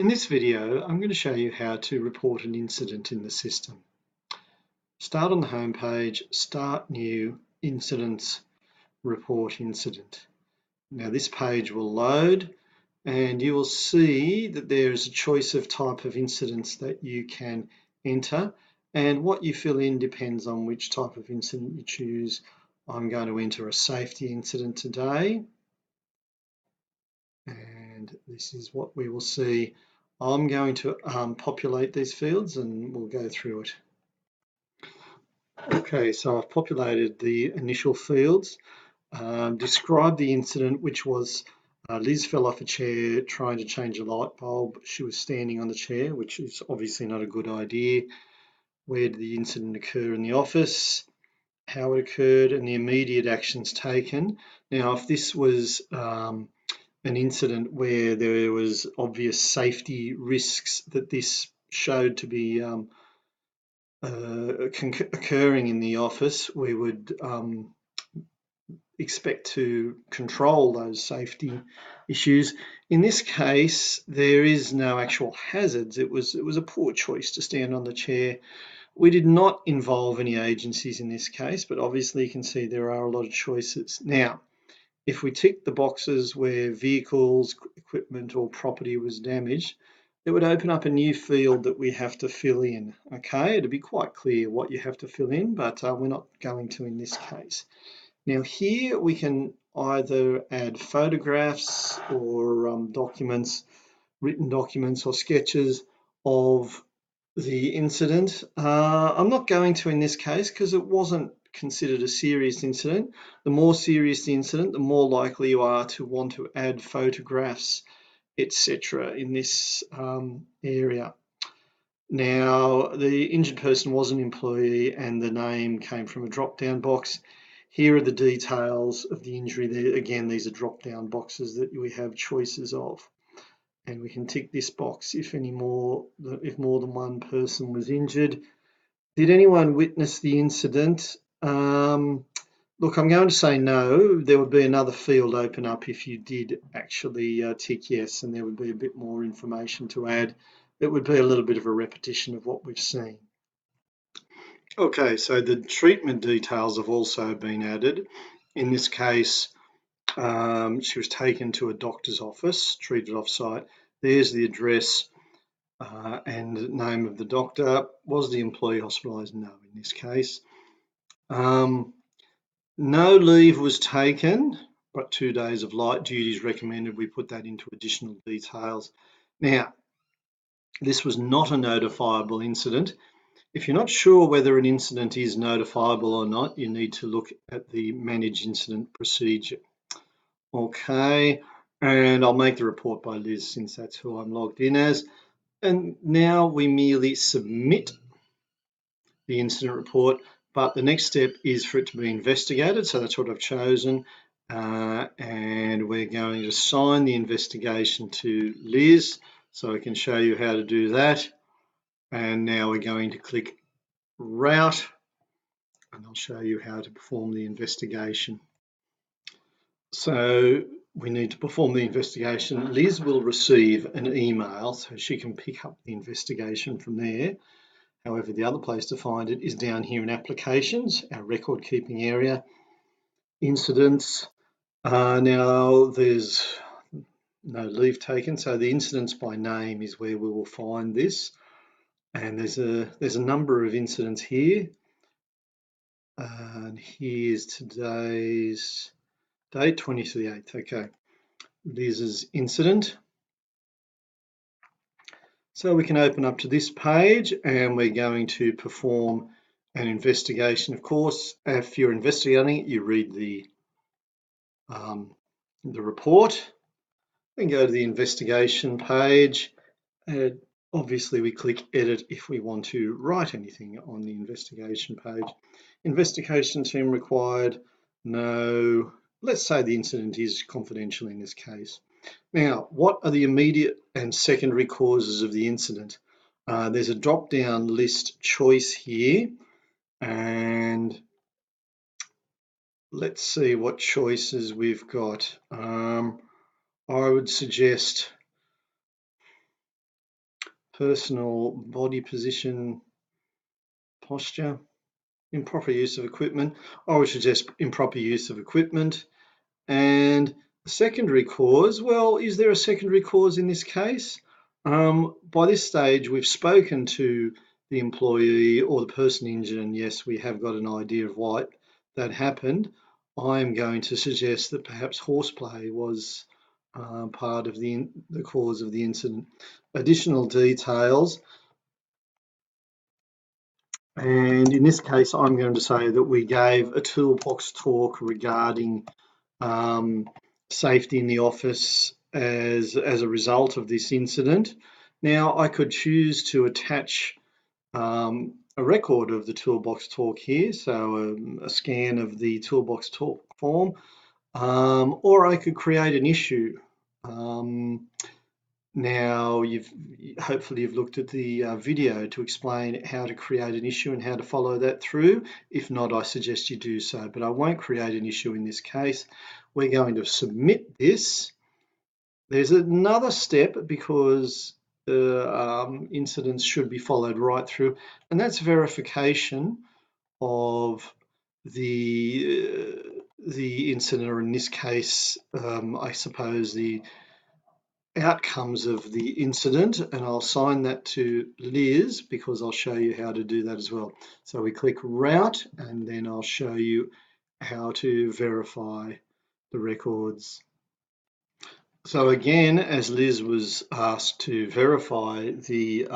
In this video, I'm going to show you how to report an incident in the system. Start on the home page, Start New, Incidents, Report Incident. Now this page will load and you will see that there is a choice of type of incidents that you can enter, and what you fill in depends on which type of incident you choose. I'm going to enter a safety incident today, and this is what we will see. I'm going to populate these fields and we'll go through it. Okay, so I've populated the initial fields. Describe the incident, which was Liz fell off a chair trying to change a light bulb. She was standing on the chair, which is obviously not a good idea. Where did the incident occur in the office? How it occurred and the immediate actions taken. Now, if this was an incident where there was obvious safety risks that this showed to be occurring in the office, we would expect to control those safety issues. In this case, there is no actual hazards. It was a poor choice to stand on the chair. We did not involve any agencies in this case, but obviously you can see there are a lot of choices. Now, if we tick the boxes where vehicles, equipment or property was damaged, it would open up a new field that we have to fill in. Okay, it'll be quite clear what you have to fill in, but we're not going to in this case. Now here we can either add photographs or documents, written documents or sketches of the incident. I'm not going to in this case because it wasn't considered a serious incident. The more serious the incident, the more likely you are to want to add photographs, etc. in this area. Now, the injured person was an employee and the name came from a drop-down box. Here are the details of the injury. Again, these are drop-down boxes that we have choices of. And we can tick this box if more than one person was injured. Did anyone witness the incident? Look, I'm going to say no. There would be another field open up if you did actually tick yes, and there would be a bit more information to add. It would be a little bit of a repetition of what we've seen. Okay, so the treatment details have also been added. In this case, she was taken to a doctor's office, treated off-site. There's the address and name of the doctor. Was the employee hospitalised? No, in this case. No leave was taken, but 2 days of light duties recommended. We put that into additional details. Now, this was not a notifiable incident. If you're not sure whether an incident is notifiable or not, you need to look at the Manage Incident Procedure. Okay, and I'll make the report by Liz since that's who I'm logged in as. And now we merely submit the incident report, but the next step is for it to be investigated. So that's what I've chosen. And we're going to assign the investigation to Liz so I can show you how to do that. And now we're going to click Route, and I'll show you how to perform the investigation. So we need to perform the investigation. Liz will receive an email so she can pick up the investigation from there. However, the other place to find it is down here in Applications, our record keeping area, Incidents. Now there's no leave taken, so the incidents by name is where we will find this. And there's a number of incidents here. And here's today's date, 20th to the 8th. Okay, Liz's incident. So we can open up to this page and we're going to perform an investigation. Of course, if you're investigating it, you read the report, then go to the investigation page. And obviously we click edit if we want to write anything on the investigation page. Investigation team required, no. Let's say the incident is confidential in this case. Now, what are the immediate and secondary causes of the incident? There's a drop-down list choice here, and let's see what choices we've got. I would suggest personal body position, posture, improper use of equipment. I would suggest improper use of equipment. And the secondary cause, well, is there a secondary cause in this case? By this stage, we've spoken to the employee or the person injured, and yes, we have got an idea of why that happened. I'm going to suggest that perhaps horseplay was part of the cause of the incident. Additional details, and in this case, I'm going to say that we gave a toolbox talk regarding safety in the office as a result of this incident. Now, I could choose to attach a record of the toolbox talk here, so a scan of the toolbox talk form, or I could create an issue. Now, hopefully you've looked at the video to explain how to create an issue and how to follow that through. If not, I suggest you do so, but I won't create an issue in this case. We're going to submit this. There's another step because the incidents should be followed right through, and that's verification of the incident, or in this case, I suppose the outcomes of the incident, and I'll assign that to Liz because I'll show you how to do that as well. So we click route, and then I'll show you how to verify the records. So again, as Liz was asked to verify the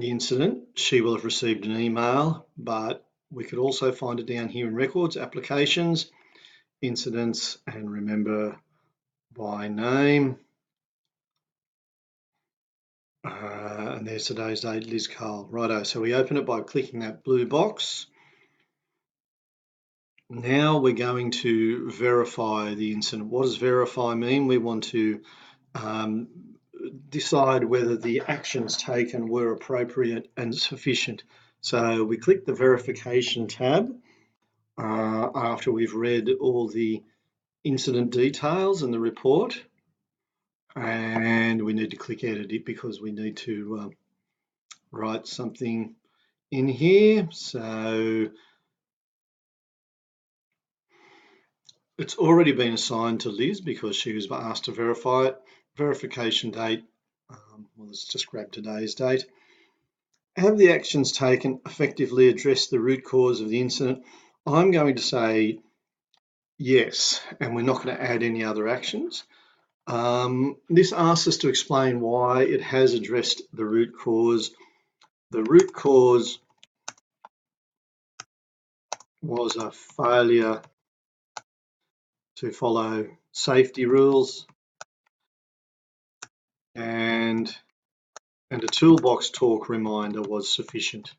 incident, she will have received an email, but we could also find it down here in records, applications, incidents, and remember by name. And there's today's date, Liz Cole. Righto, so we open it by clicking that blue box. Now we're going to verify the incident. What does verify mean? We want to decide whether the actions taken were appropriate and sufficient. So we click the verification tab after we've read all the incident details in the report. And we need to click edit it because we need to write something in here. So it's already been assigned to Liz because she was asked to verify it. Verification date, well, let's just grab today's date. Have the actions taken effectively addressed the root cause of the incident? I'm going to say yes, and we're not going to add any other actions. This asks us to explain why it has addressed the root cause. The root cause was a failure to follow safety rules, and a toolbox talk reminder was sufficient.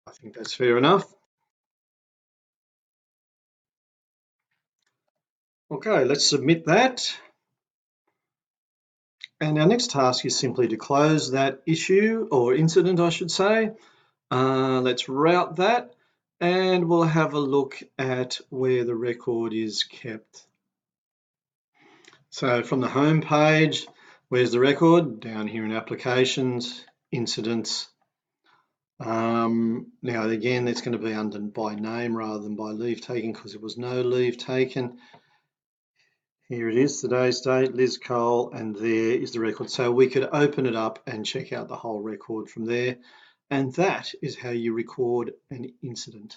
I think that's fair enough. Okay, let's submit that. And our next task is simply to close that issue, or incident, I should say. Let's route that, and we'll have a look at where the record is kept. So from the home page, where's the record? Down here in applications, incidents. Now again, it's going to be under by name rather than by leave taken because there was no leave taken. Here it is, today's date, Liz Cole, and there is the record. So we could open it up and check out the whole record from there. And that is how you record an incident.